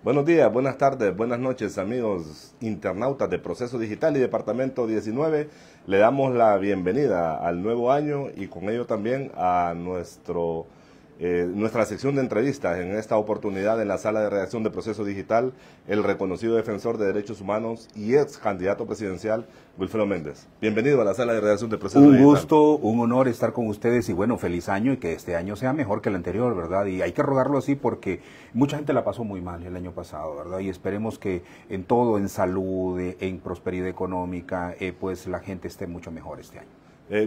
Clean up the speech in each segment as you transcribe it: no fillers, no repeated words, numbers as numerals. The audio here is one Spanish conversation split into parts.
Buenos días, buenas tardes, buenas noches, amigos internautas de Proceso Digital y Departamento 19. Le damos la bienvenida al nuevo año y con ello también a nuestra sección de entrevistas. En esta oportunidad, en la sala de redacción de Proceso Digital, el reconocido defensor de derechos humanos y ex candidato presidencial, Wilfredo Méndez. Bienvenido a la sala de redacción de Proceso Digital. Un gusto, un honor estar con ustedes y bueno, feliz año y que este año sea mejor que el anterior, ¿verdad? Y hay que rogarlo así porque mucha gente la pasó muy mal el año pasado, ¿verdad? Y esperemos que en todo, en salud, en prosperidad económica, pues la gente esté mucho mejor este año.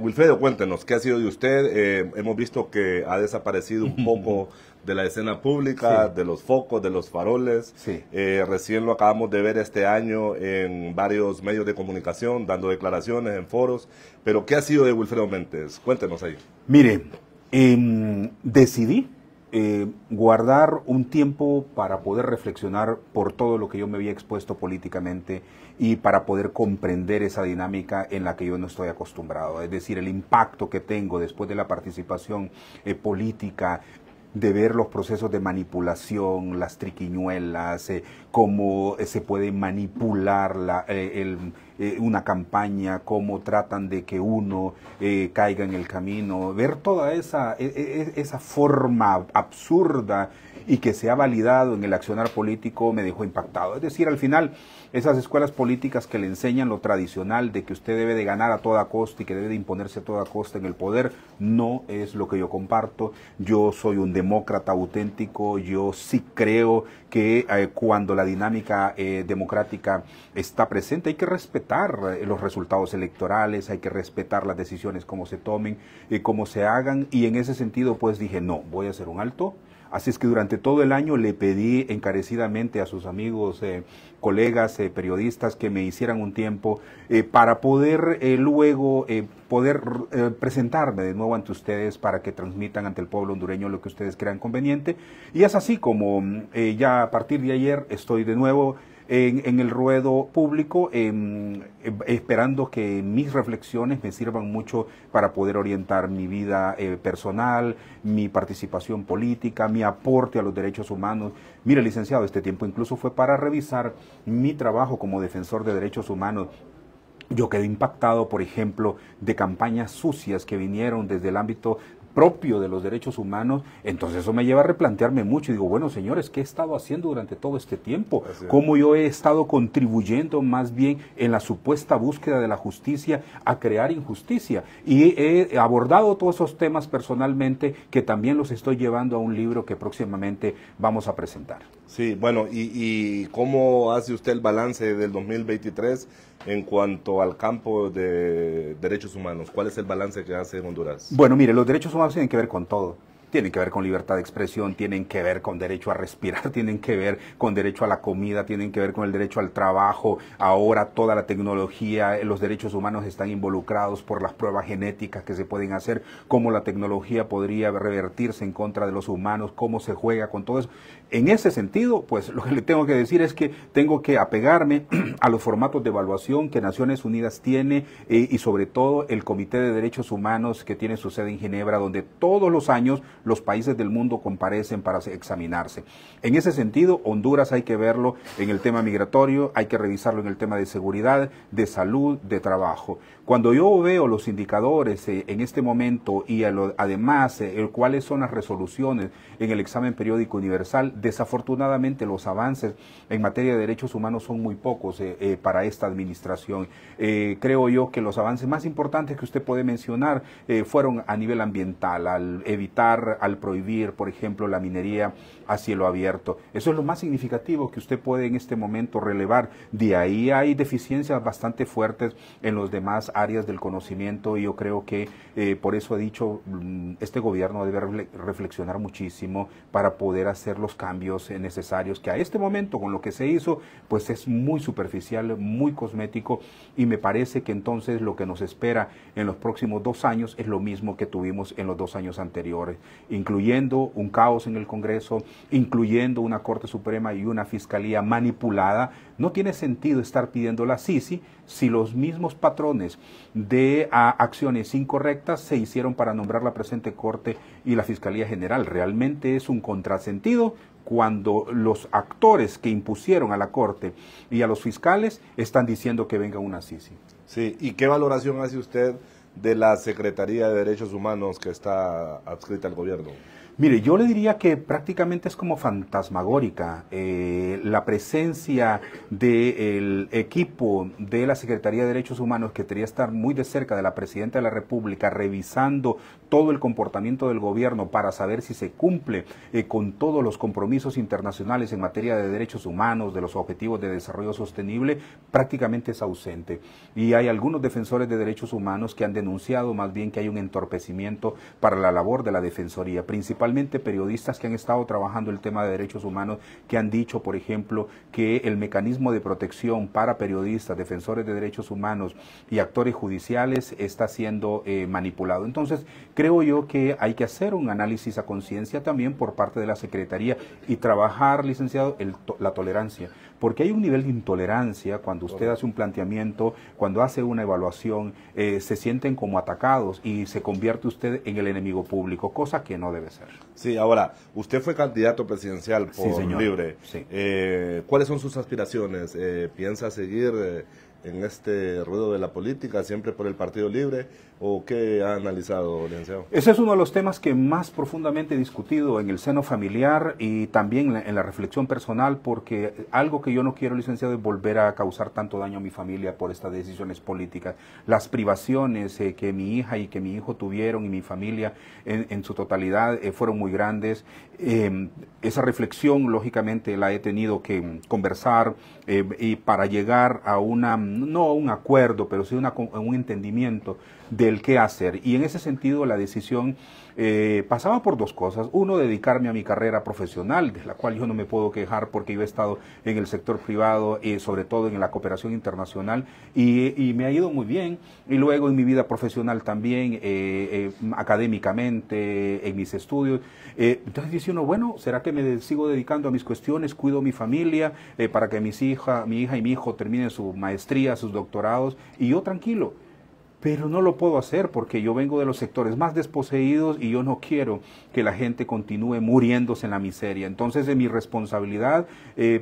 Wilfredo, cuéntenos, ¿qué ha sido de usted? Hemos visto que ha desaparecido un poco de la escena pública, Sí. de los focos, de los faroles. Sí. Recién lo acabamos de ver este año en varios medios de comunicación, dando declaraciones en foros. Pero, ¿qué ha sido de Wilfredo Méndez? Cuéntenos ahí. Mire, decidí guardar un tiempo para poder reflexionar por todo lo que yo me había expuesto políticamente y para poder comprender esa dinámica en la que yo no estoy acostumbrado. Es decir, el impacto que tengo después de la participación política, de ver los procesos de manipulación, las triquiñuelas, cómo se puede manipular una campaña, cómo tratan de que uno caiga en el camino, ver toda esa forma absurda y que se ha validado en el accionar político me dejó impactado. Es decir, al final, esas escuelas políticas que le enseñan lo tradicional de que usted debe de ganar a toda costa y que debe de imponerse a toda costa en el poder, no es lo que yo comparto. Yo soy un demócrata auténtico, yo sí creo que cuando la dinámica democrática está presente hay que respetar los resultados electorales, hay que respetar las decisiones, cómo se tomen, cómo se hagan, y en ese sentido pues dije, no, voy a hacer un alto. Así es que durante todo el año le pedí encarecidamente a sus amigos, colegas, periodistas que me hicieran un tiempo para poder luego presentarme de nuevo ante ustedes para que transmitan ante el pueblo hondureño lo que ustedes crean conveniente. Y es así como ya a partir de ayer estoy de nuevo en el ruedo público, esperando que mis reflexiones me sirvan mucho para poder orientar mi vida personal, mi participación política, mi aporte a los derechos humanos. Mire, licenciado, este tiempo incluso fue para revisar mi trabajo como defensor de derechos humanos. Yo quedé impactado, por ejemplo, de campañas sucias que vinieron desde el ámbito propio de los derechos humanos. Entonces eso me lleva a replantearme mucho y digo, bueno, señores, ¿qué he estado haciendo durante todo este tiempo? ¿Cómo yo he estado contribuyendo más bien en la supuesta búsqueda de la justicia a crear injusticia? Y he abordado todos esos temas personalmente, que también los estoy llevando a un libro que próximamente vamos a presentar. Sí, bueno, ¿y cómo hace usted el balance del 2023 en cuanto al campo de derechos humanos? ¿Cuál es el balance que hace en Honduras? Bueno, mire, los derechos humanos tienen que ver con todo. Tienen que ver con libertad de expresión, tienen que ver con derecho a respirar, tienen que ver con derecho a la comida, tienen que ver con el derecho al trabajo. Ahora toda la tecnología, los derechos humanos están involucrados por las pruebas genéticas que se pueden hacer, cómo la tecnología podría revertirse en contra de los humanos, cómo se juega con todo eso. En ese sentido, pues lo que le tengo que decir es que tengo que apegarme a los formatos de evaluación que Naciones Unidas tiene y sobre todo el Comité de Derechos Humanos que tiene su sede en Ginebra, donde todos los años los países del mundo comparecen para examinarse. En ese sentido, Honduras hay que verlo en el tema migratorio, hay que revisarlo en el tema de seguridad, de salud, de trabajo. Cuando yo veo los indicadores en este momento y además cuáles son las resoluciones en el examen periódico universal, desafortunadamente los avances en materia de derechos humanos son muy pocos para esta administración. Creo yo que los avances más importantes que usted puede mencionar fueron a nivel ambiental, al evitar, al prohibir, por ejemplo, la minería a cielo abierto. Eso es lo más significativo que usted puede en este momento relevar. De ahí hay deficiencias bastante fuertes en los demás áreas del conocimiento y yo creo que por eso he dicho, este gobierno debe reflexionar muchísimo para poder hacer los cambios necesarios, que a este momento con lo que se hizo pues es muy superficial, muy cosmético, y me parece que entonces lo que nos espera en los próximos 2 años es lo mismo que tuvimos en los 2 años anteriores, incluyendo un caos en el Congreso, incluyendo una Corte Suprema y una Fiscalía manipulada. No tiene sentido estar pidiendo la Sisi si los mismos patrones de acciones incorrectas se hicieron para nombrar la presente Corte y la Fiscalía General. Realmente es un contrasentido cuando los actores que impusieron a la Corte y a los fiscales están diciendo que venga una Sisi. Sí, ¿y qué valoración hace usted de la Secretaría de Derechos Humanos que está adscrita al gobierno? Mire, yo le diría que prácticamente es como fantasmagórica la presencia del equipo de la Secretaría de Derechos Humanos, que debería estar muy de cerca de la Presidenta de la República, revisando todo el comportamiento del gobierno para saber si se cumple con todos los compromisos internacionales en materia de derechos humanos, de los objetivos de desarrollo sostenible, prácticamente es ausente. Y hay algunos defensores de derechos humanos que han denunciado más bien que hay un entorpecimiento para la labor de la Defensoría, principalmente periodistas que han estado trabajando el tema de derechos humanos, que han dicho, por ejemplo, que el mecanismo de protección para periodistas, defensores de derechos humanos y actores judiciales está siendo manipulado. Entonces, creo yo que hay que hacer un análisis a conciencia también por parte de la Secretaría y trabajar, licenciado, la tolerancia. Porque hay un nivel de intolerancia cuando usted hace un planteamiento, cuando hace una evaluación, se sienten como atacados y se convierte usted en el enemigo público, cosa que no debe ser. Sí, ahora, usted fue candidato presidencial por Libre. Sí. ¿Cuáles son sus aspiraciones? ¿Piensa seguir en este ruedo de la política, siempre por el Partido Libre? ¿O qué ha analizado, licenciado? Ese es uno de los temas que más profundamente he discutido en el seno familiar y también en la reflexión personal, porque algo que yo no quiero, licenciado, es volver a causar tanto daño a mi familia por estas decisiones políticas. Las privaciones que mi hija y que mi hijo tuvieron y mi familia en su totalidad fueron muy grandes. Esa reflexión, lógicamente, la he tenido que conversar y para llegar a no a un acuerdo, pero sí un entendimiento del qué hacer. Y en ese sentido la decisión pasaba por dos cosas. Uno, dedicarme a mi carrera profesional, de la cual yo no me puedo quejar porque yo he estado en el sector privado, sobre todo en la cooperación internacional, y me ha ido muy bien. Y luego en mi vida profesional también, académicamente, en mis estudios. Entonces dice uno, bueno, ¿será que me sigo dedicando a mis cuestiones, cuido a mi familia, para que mi hija y mi hijo terminen su maestría, sus doctorados, y yo tranquilo? Pero no lo puedo hacer porque yo vengo de los sectores más desposeídos y yo no quiero que la gente continúe muriéndose en la miseria. Entonces, mi responsabilidad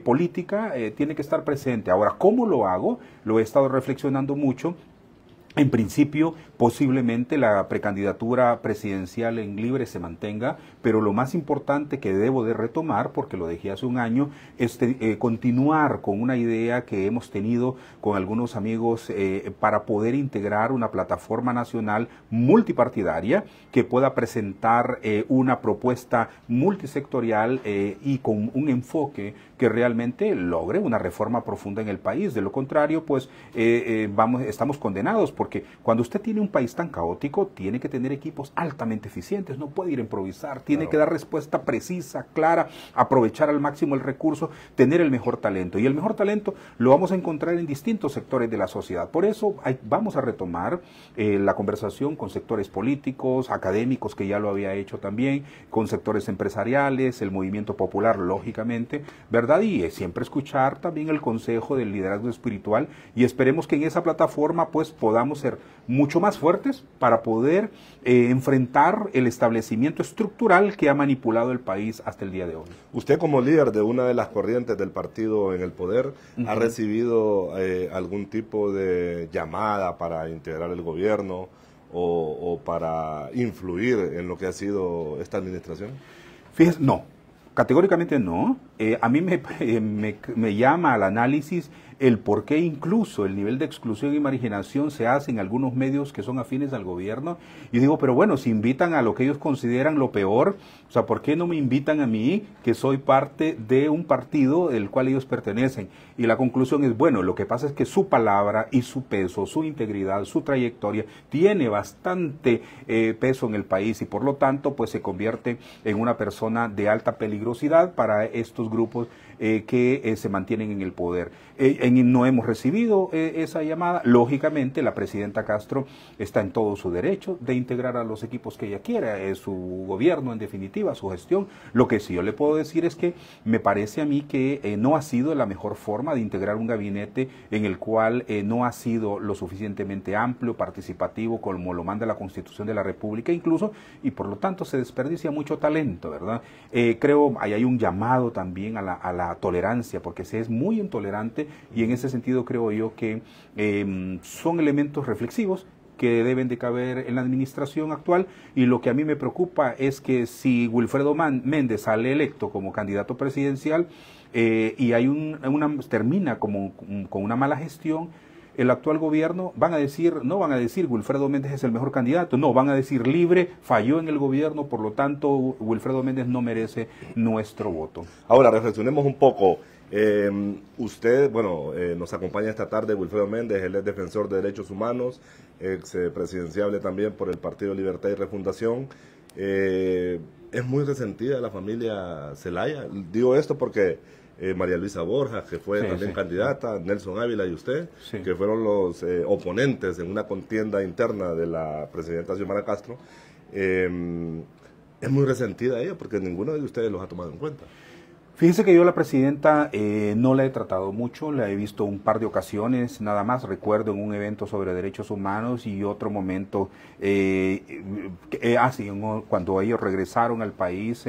política tiene que estar presente. Ahora, ¿cómo lo hago? Lo he estado reflexionando mucho. En principio, posiblemente la precandidatura presidencial en Libre se mantenga, pero lo más importante que debo de retomar, porque lo dejé hace un año, es continuar con una idea que hemos tenido con algunos amigos para poder integrar una plataforma nacional multipartidaria que pueda presentar una propuesta multisectorial y con un enfoque que realmente logre una reforma profunda en el país. De lo contrario, pues estamos condenados, porque cuando usted tiene un país tan caótico, tiene que tener equipos altamente eficientes, no puede ir a improvisar, tiene que dar respuesta precisa, clara, aprovechar al máximo el recurso, tener el mejor talento. Y el mejor talento lo vamos a encontrar en distintos sectores de la sociedad. Por eso vamos a retomar la conversación con sectores políticos, académicos, que ya lo había hecho también, con sectores empresariales, el movimiento popular, lógicamente, ¿verdad? Y siempre escuchar también el consejo del liderazgo espiritual, y esperemos que en esa plataforma pues podamos ser mucho más fuertes para poder enfrentar el establecimiento estructural que ha manipulado el país hasta el día de hoy. Usted, como líder de una de las corrientes del partido en el poder, ¿ha recibido algún tipo de llamada para integrar el gobierno o para influir en lo que ha sido esta administración? Fíjese, no. Categóricamente no. A mí me llama al análisis el por qué incluso el nivel de exclusión y marginación se hace en algunos medios que son afines al gobierno. Y digo, pero bueno, si invitan a lo que ellos consideran lo peor, o sea, ¿por qué no me invitan a mí, que soy parte de un partido del cual ellos pertenecen? Y la conclusión es, bueno, lo que pasa es que su palabra y su peso, su integridad, su trayectoria, tiene bastante peso en el país, y por lo tanto, pues se convierte en una persona de alta peligrosidad para estos esos grupos que se mantienen en el poder. No hemos recibido esa llamada. Lógicamente, la presidenta Castro está en todo su derecho de integrar a los equipos que ella quiera, es su gobierno, en definitiva, su gestión. Lo que sí yo le puedo decir es que me parece a mí que no ha sido la mejor forma de integrar un gabinete en el cual no ha sido lo suficientemente amplio, participativo, como lo manda la Constitución de la República incluso, y por lo tanto se desperdicia mucho talento, ¿verdad? Creo ahí hay un llamado también a la tolerancia, porque se es muy intolerante, y en ese sentido creo yo que son elementos reflexivos que deben de caber en la administración actual, y lo que a mí me preocupa es que si Wilfredo Méndez sale electo como candidato presidencial y hay termina con una mala gestión, el actual gobierno no van a decir Wilfredo Méndez es el mejor candidato, no, van a decir Libre falló en el gobierno, por lo tanto Wilfredo Méndez no merece nuestro voto. Ahora reflexionemos un poco. Usted, nos acompaña esta tarde Wilfredo Méndez, él es defensor de derechos humanos, ex presidenciable también por el Partido Libertad y Refundación. Es muy resentida la familia Zelaya. Digo esto porque María Luisa Borjas, que fue también candidata, Nelson Ávila y usted, que fueron los oponentes en una contienda interna de la presidenta Xiomara Castro, es muy resentida ella porque ninguno de ustedes los ha tomado en cuenta. Fíjense que yo a la presidenta no la he tratado mucho, la he visto un par de ocasiones, nada más. Recuerdo en un evento sobre derechos humanos y otro momento, cuando ellos regresaron al país,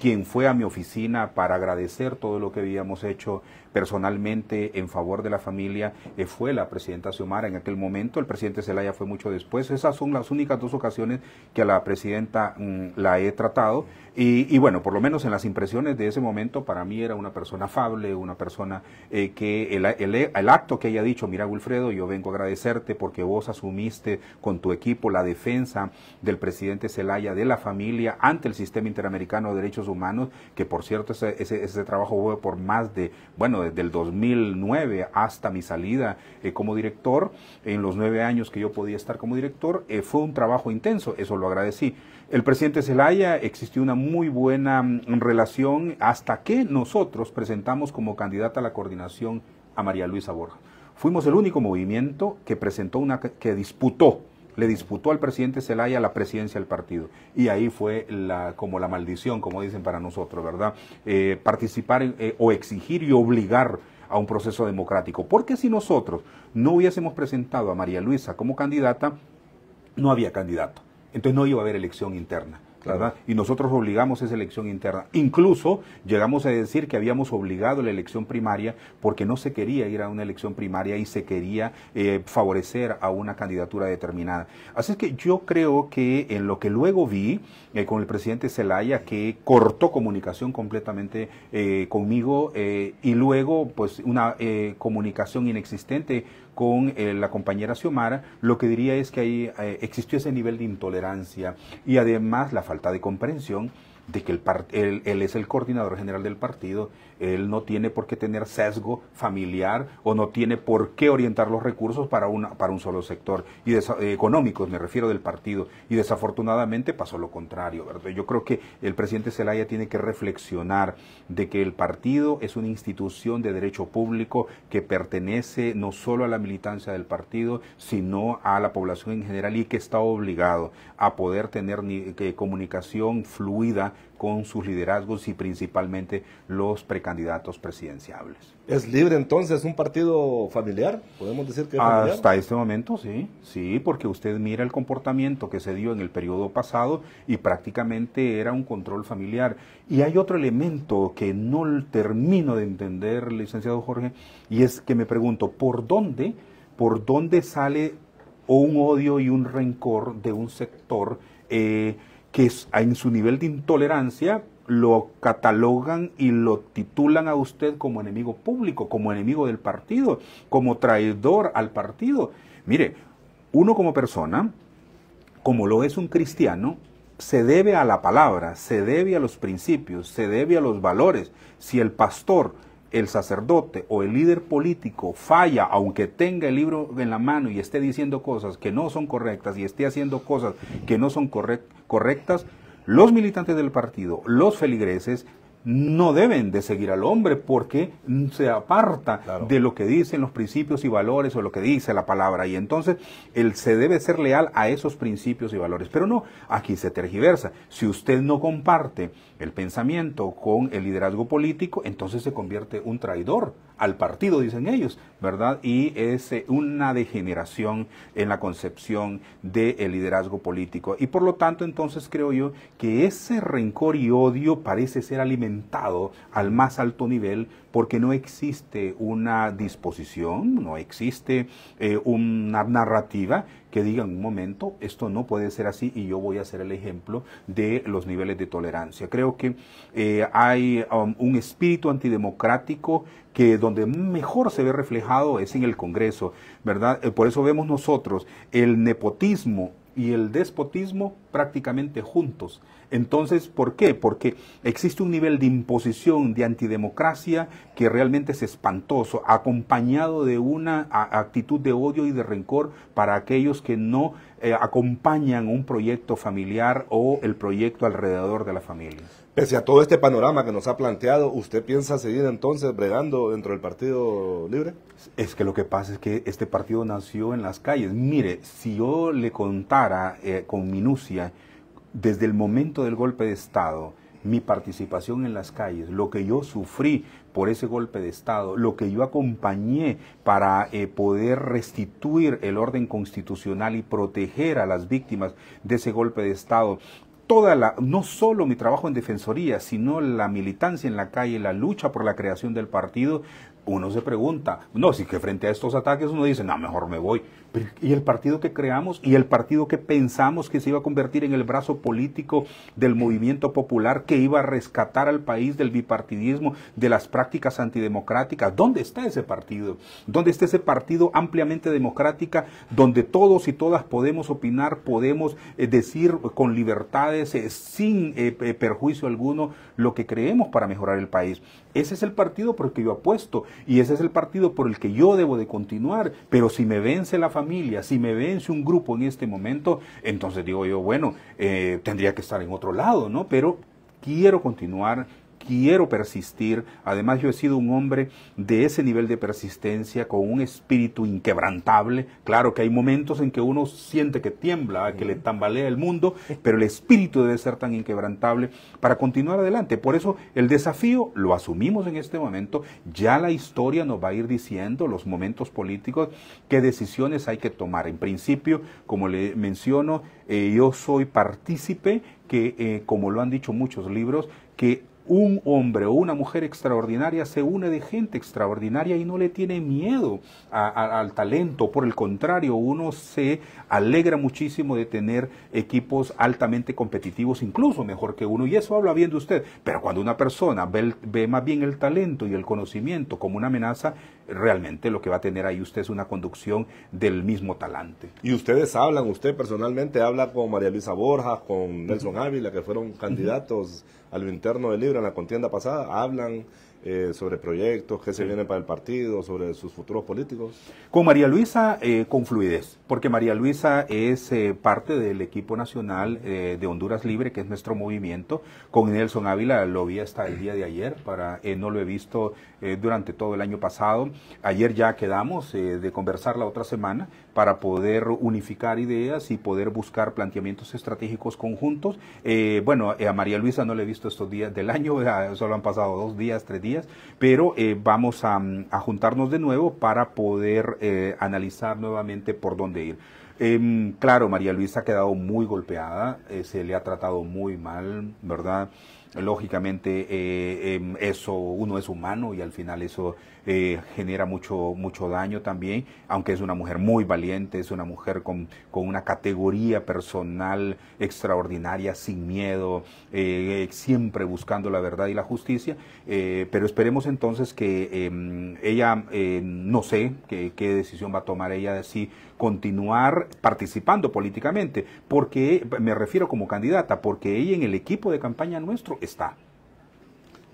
quien fue a mi oficina para agradecer todo lo que habíamos hecho personalmente en favor de la familia fue la presidenta Xiomara en aquel momento. El presidente Zelaya fue mucho después. Esas son las únicas dos ocasiones que a la presidenta la he tratado. Y bueno, por lo menos en las impresiones de ese momento, para mí era una persona afable, una persona que el acto que haya dicho, mira Wilfredo, yo vengo a agradecerte porque vos asumiste con tu equipo la defensa del presidente Zelaya, de la familia, ante el Sistema Interamericano de Derechos Humanos, que por cierto ese trabajo fue por más de, desde el 2009 hasta mi salida como director, en los 9 años que yo podía estar como director, fue un trabajo intenso, eso lo agradecí. El presidente Zelaya, existió una muy buena relación hasta que nosotros presentamos como candidata a la coordinación a María Luisa Borjas. Fuimos el único movimiento que presentó le disputó al presidente Zelaya la presidencia del partido. Y ahí fue como la maldición, como dicen para nosotros, ¿verdad? Participar o exigir y obligar a un proceso democrático. Porque si nosotros no hubiésemos presentado a María Luisa como candidata, no había candidato. Entonces no iba a haber elección interna, ¿verdad? Y nosotros obligamos esa elección interna. Incluso llegamos a decir que habíamos obligado la elección primaria porque no se quería ir a una elección primaria y se quería favorecer a una candidatura determinada. Así es que yo creo que en lo que luego vi con el presidente Zelaya, que cortó comunicación completamente conmigo y luego pues una comunicación inexistente con la compañera Xiomara, lo que diría es que ahí existió ese nivel de intolerancia y además la falta de comprensión de que él es el coordinador general del partido, él no tiene por qué tener sesgo familiar o no tiene por qué orientar los recursos para un solo sector, y económicos me refiero del partido, y desafortunadamente pasó lo contrario, ¿verdad? Yo creo que el presidente Zelaya tiene que reflexionar de que el partido es una institución de derecho público que pertenece no solo a la militancia del partido, sino a la población en general, y que está obligado a poder tener comunicación fluida con sus liderazgos y principalmente los precandidatos presidenciables. ¿Es Libre entonces un partido familiar? ¿Podemos decir que es familiar? Hasta este momento sí, porque usted mira el comportamiento que se dio en el periodo pasado y prácticamente era un control familiar. Y hay otro elemento que no termino de entender, licenciado Jorge, y es que me pregunto, ¿por dónde sale un odio y un rencor de un sector que en su nivel de intolerancia lo catalogan y lo titulan a usted como enemigo público, como enemigo del partido, como traidor al partido? Mire, uno como persona, como lo es un cristiano, se debe a la palabra, se debe a los principios, se debe a los valores. Si el pastor, el sacerdote o el líder político falla, aunque tenga el libro en la mano y esté diciendo cosas que no son correctas y esté haciendo cosas que no son correctas, los militantes del partido, los feligreses, no deben de seguir al hombre porque se aparta de lo que dicen los principios y valores o lo que dice la palabra. Y entonces él se debe ser leal a esos principios y valores. Pero no, aquí se tergiversa. Si usted no comparte el pensamiento con el liderazgo político, entonces se convierte un traidor al partido, dicen ellos, ¿verdad? Y es una degeneración en la concepción del liderazgo político. Y por lo tanto, entonces creo yo que ese rencor y odio parece ser alimentado al más alto nivel porque no existe una disposición, no existe una narrativa que diga en un momento, esto no puede ser así y yo voy a ser el ejemplo de los niveles de tolerancia. Creo que hay un espíritu antidemocrático que donde mejor se ve reflejado es en el Congreso, ¿verdad? Por eso vemos nosotros el nepotismo y el despotismo prácticamente juntos. Entonces, ¿por qué? Porque existe un nivel de imposición, de antidemocracia que realmente es espantoso, acompañado de una actitud de odio y de rencor para aquellos que no acompañan un proyecto familiar o el proyecto alrededor de la familia. Pese a todo este panorama que nos ha planteado, ¿usted piensa seguir entonces bregando dentro del Partido Libre? Es que lo que pasa es que este partido nació en las calles. Mire, si yo le contara con minucia, desde el momento del golpe de Estado, mi participación en las calles, lo que yo sufrí por ese golpe de Estado, lo que yo acompañé para poder restituir el orden constitucional y proteger a las víctimas de ese golpe de Estado, no solo mi trabajo en defensoría, sino la militancia en la calle, la lucha por la creación del partido, uno se pregunta, no, si que frente a estos ataques uno dice, no, mejor me voy. Pero, ¿y el partido que creamos? ¿Y el partido que pensamos que se iba a convertir en el brazo político del movimiento popular, que iba a rescatar al país del bipartidismo, de las prácticas antidemocráticas? ¿Dónde está ese partido? ¿Dónde está ese partido ampliamente democrática, donde todos y todas podemos opinar, podemos decir con libertades, sin perjuicio alguno, lo que creemos para mejorar el país? Ese es el partido por el que yo apuesto y ese es el partido por el que yo debo de continuar. Pero si me vence la familia, si me vence un grupo en este momento, entonces digo yo, bueno, tendría que estar en otro lado, ¿no? Pero quiero continuar, quiero persistir. Además, yo he sido un hombre de ese nivel de persistencia, con un espíritu inquebrantable. Claro que hay momentos en que uno siente que tiembla, que le tambalea el mundo, pero el espíritu debe ser tan inquebrantable para continuar adelante. Por eso el desafío lo asumimos en este momento. Ya la historia nos va a ir diciendo, los momentos políticos, qué decisiones hay que tomar. En principio, como le menciono, yo soy partícipe que, como lo han dicho muchos libros, que un hombre o una mujer extraordinaria se une de gente extraordinaria y no le tiene miedo al talento. Por el contrario, uno se alegra muchísimo de tener equipos altamente competitivos, incluso mejor que uno, y eso habla bien de usted. Pero cuando una persona ve más bien el talento y el conocimiento como una amenaza, realmente lo que va a tener ahí usted es una conducción del mismo talante. Y ustedes hablan, usted personalmente habla con María Luisa Borjas, con Nelson Ávila, que fueron candidatos a lo interno del Libre en la contienda pasada, hablan sobre proyectos que se vienen para el partido, sobre sus futuros políticos. Con María Luisa con fluidez, porque María Luisa es parte del equipo nacional de Honduras Libre, que es nuestro movimiento. Con Nelson Ávila lo vi hasta el día de ayer, no lo he visto durante todo el año pasado. Ayer ya quedamos de conversar la otra semana para poder unificar ideas y poder buscar planteamientos estratégicos conjuntos. Bueno, a María Luisa no le he visto estos días del año, solo han pasado 2 días, 3 días, pero vamos a juntarnos de nuevo para poder analizar nuevamente por dónde ir. Claro, María Luisa ha quedado muy golpeada, se le ha tratado muy mal, ¿verdad? Lógicamente eso, uno es humano y al final eso genera mucho daño también, aunque es una mujer muy valiente, es una mujer con una categoría personal extraordinaria, sin miedo, siempre buscando la verdad y la justicia, pero esperemos entonces que ella, no sé qué decisión va a tomar ella de si continuar participando políticamente, porque me refiero como candidata, porque ella en el equipo de campaña nuestro está.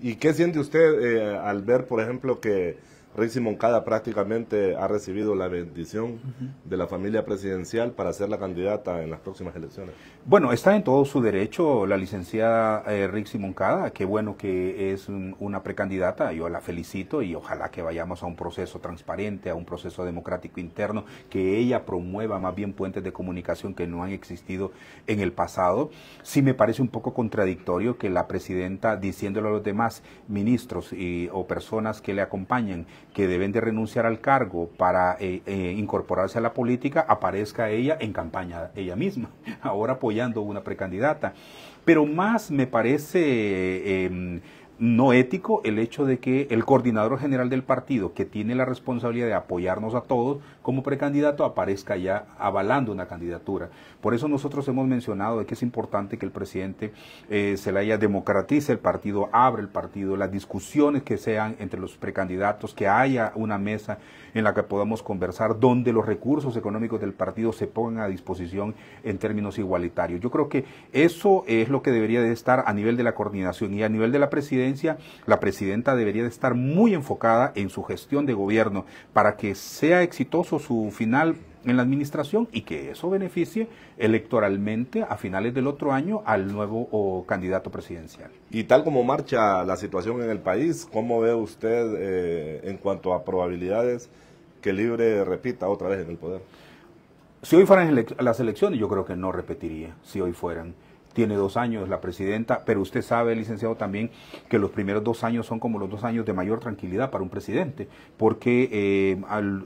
¿Y qué siente usted al ver, por ejemplo, que Rixi Moncada prácticamente ha recibido la bendición de la familia presidencial para ser la candidata en las próximas elecciones. Bueno, está en todo su derecho la licenciada Rixi Moncada, qué bueno que es una precandidata, yo la felicito y ojalá que vayamos a un proceso transparente, a un proceso democrático interno, que ella promueva más bien puentes de comunicación que no han existido en el pasado. Sí me parece un poco contradictorio que la presidenta, diciéndole a los demás ministros o personas que le acompañan que deben de renunciar al cargo para incorporarse a la política, aparezca ella en campaña, ella misma, ahora apoyando una precandidata. Pero más me parece no ético el hecho de que el coordinador general del partido, que tiene la responsabilidad de apoyarnos a todos como precandidato, aparezca ya avalando una candidatura. Por eso nosotros hemos mencionado de que es importante que el presidente se le haya democratice el partido, abra el partido, las discusiones que sean entre los precandidatos, que haya una mesa en la que podamos conversar, donde los recursos económicos del partido se pongan a disposición en términos igualitarios. Yo creo que eso es lo que debería de estar a nivel de la coordinación, y a nivel de la presidencia, la presidenta debería de estar muy enfocada en su gestión de gobierno para que sea exitoso su final en la administración y que eso beneficie electoralmente a finales del otro año al nuevo candidato presidencial. Y tal como marcha la situación en el país, ¿cómo ve usted en cuanto a probabilidades que Libre repita otra vez en el poder? Si hoy fueran las elecciones, yo creo que no repetiría, si hoy fueran. Tiene 2 años la presidenta, pero usted sabe, licenciado, también que los primeros 2 años son como los 2 años de mayor tranquilidad para un presidente, porque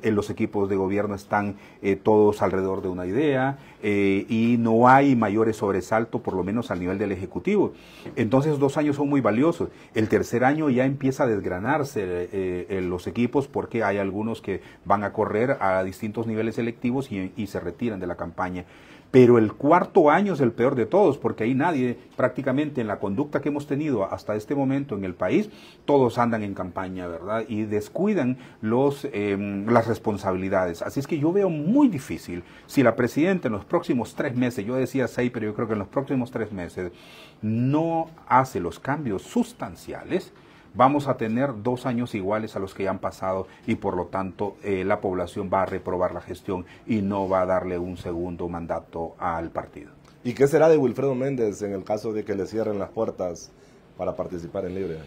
en los equipos de gobierno están todos alrededor de una idea y no hay mayores sobresaltos, por lo menos al nivel del Ejecutivo. Entonces 2 años son muy valiosos. El tercer año ya empieza a desgranarse los equipos, porque hay algunos que van a correr a distintos niveles electivos y se retiran de la campaña. Pero el cuarto año es el peor de todos, porque ahí nadie, prácticamente en la conducta que hemos tenido hasta este momento en el país, todos andan en campaña, ¿verdad? Y descuidan las responsabilidades. Así es que yo veo muy difícil si la presidenta en los próximos 3 meses, yo decía 6, pero yo creo que en los próximos 3 meses, no hace los cambios sustanciales, vamos a tener 2 años iguales a los que ya han pasado y por lo tanto la población va a reprobar la gestión y no va a darle un segundo mandato al partido. ¿Y qué será de Wilfredo Méndez en el caso de que le cierren las puertas para participar en Libre?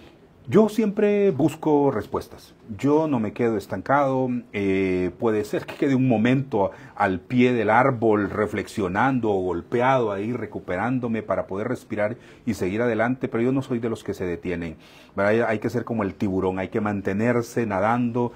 Yo siempre busco respuestas. Yo no me quedo estancado. Puede ser que quede un momento al pie del árbol reflexionando o golpeado ahí, recuperándome para poder respirar y seguir adelante, pero yo no soy de los que se detienen. Hay que ser como el tiburón, hay que mantenerse nadando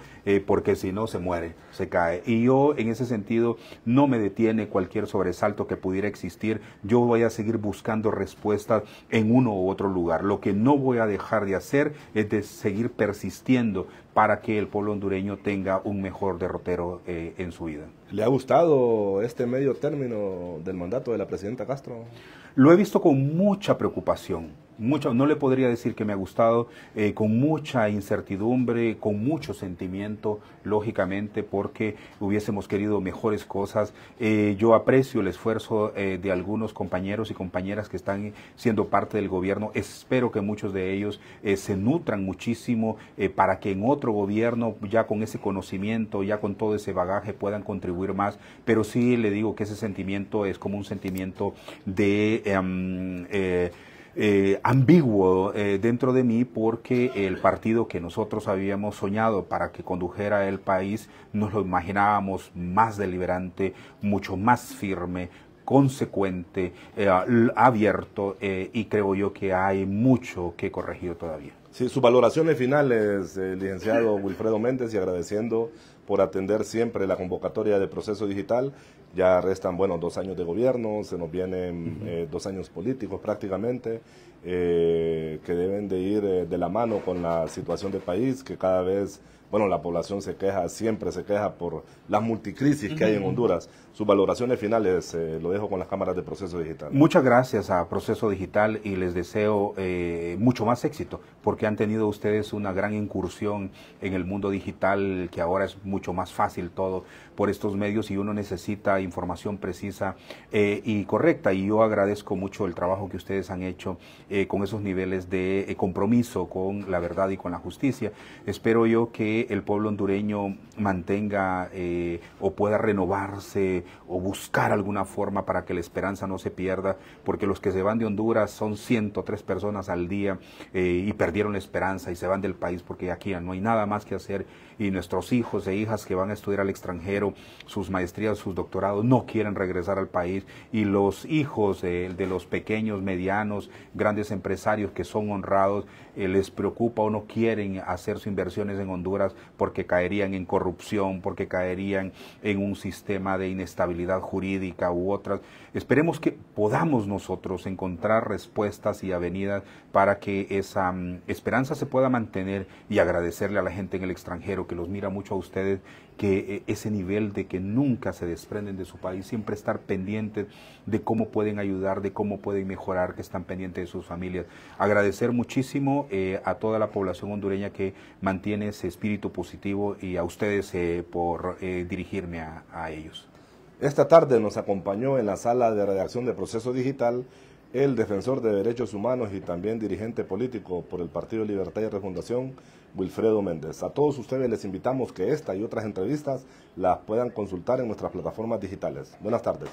porque si no se muere, se cae. Y yo en ese sentido no me detiene cualquier sobresalto que pudiera existir. Yo voy a seguir buscando respuestas en uno u otro lugar. Lo que no voy a dejar de hacer es de seguir persistiendo para que el pueblo hondureño tenga un mejor derrotero en su vida. ¿Le ha gustado este medio término del mandato de la presidenta Castro? Lo he visto con mucha preocupación. No le podría decir que me ha gustado, con mucha incertidumbre, con mucho sentimiento, lógicamente, porque hubiésemos querido mejores cosas. Yo aprecio el esfuerzo de algunos compañeros y compañeras que están siendo parte del gobierno. Espero que muchos de ellos se nutran muchísimo para que en otro gobierno, ya con ese conocimiento, ya con todo ese bagaje, puedan contribuir más. Pero sí le digo que ese sentimiento es como un sentimiento de ambiguo dentro de mí, porque el partido que nosotros habíamos soñado para que condujera el país nos lo imaginábamos más deliberante, mucho más firme, consecuente, abierto, y creo yo que hay mucho que corregir todavía. Sí, sus valoraciones finales, licenciado Wilfredo Méndez, y agradeciendo por atender siempre la convocatoria de Proceso Digital. Ya restan, 2 años de gobierno, se nos vienen 2 años políticos prácticamente, que deben de ir de la mano con la situación del país, que cada vez, la población se queja, siempre se queja por las multicrisis que hay en Honduras. Sus valoraciones finales, lo dejo con las cámaras de Proceso Digital. Muchas gracias a Proceso Digital y les deseo mucho más éxito, porque que han tenido ustedes una gran incursión en el mundo digital, que ahora es mucho más fácil todo por estos medios y uno necesita información precisa y correcta. Y yo agradezco mucho el trabajo que ustedes han hecho con esos niveles de compromiso con la verdad y con la justicia. Espero yo que el pueblo hondureño mantenga o pueda renovarse o buscar alguna forma para que la esperanza no se pierda, porque los que se van de Honduras son 103 personas al día y perdieron la esperanza y se van del país porque aquí no hay nada más que hacer, y nuestros hijos e hijas que van a estudiar al extranjero, sus maestrías, sus doctorados, no quieren regresar al país, y los hijos de los pequeños, medianos, grandes empresarios que son honrados, les preocupa o no quieren hacer sus inversiones en Honduras porque caerían en corrupción, porque caerían en un sistema de inestabilidad jurídica u otras. Esperemos que podamos nosotros encontrar respuestas y avenidas para que esa esperanza se pueda mantener, y agradecerle a la gente en el extranjero que los mira mucho a ustedes, que ese nivel de que nunca se desprenden de su país, siempre estar pendientes de cómo pueden ayudar, de cómo pueden mejorar, que están pendientes de sus familias. Agradecer muchísimo a toda la población hondureña que mantiene ese espíritu positivo, y a ustedes por dirigirme a ellos. Esta tarde nos acompañó en la sala de redacción de Proceso Digital el defensor de derechos humanos y también dirigente político por el Partido Libertad y Refundación, Wilfredo Méndez. A todos ustedes les invitamos que esta y otras entrevistas las puedan consultar en nuestras plataformas digitales. Buenas tardes.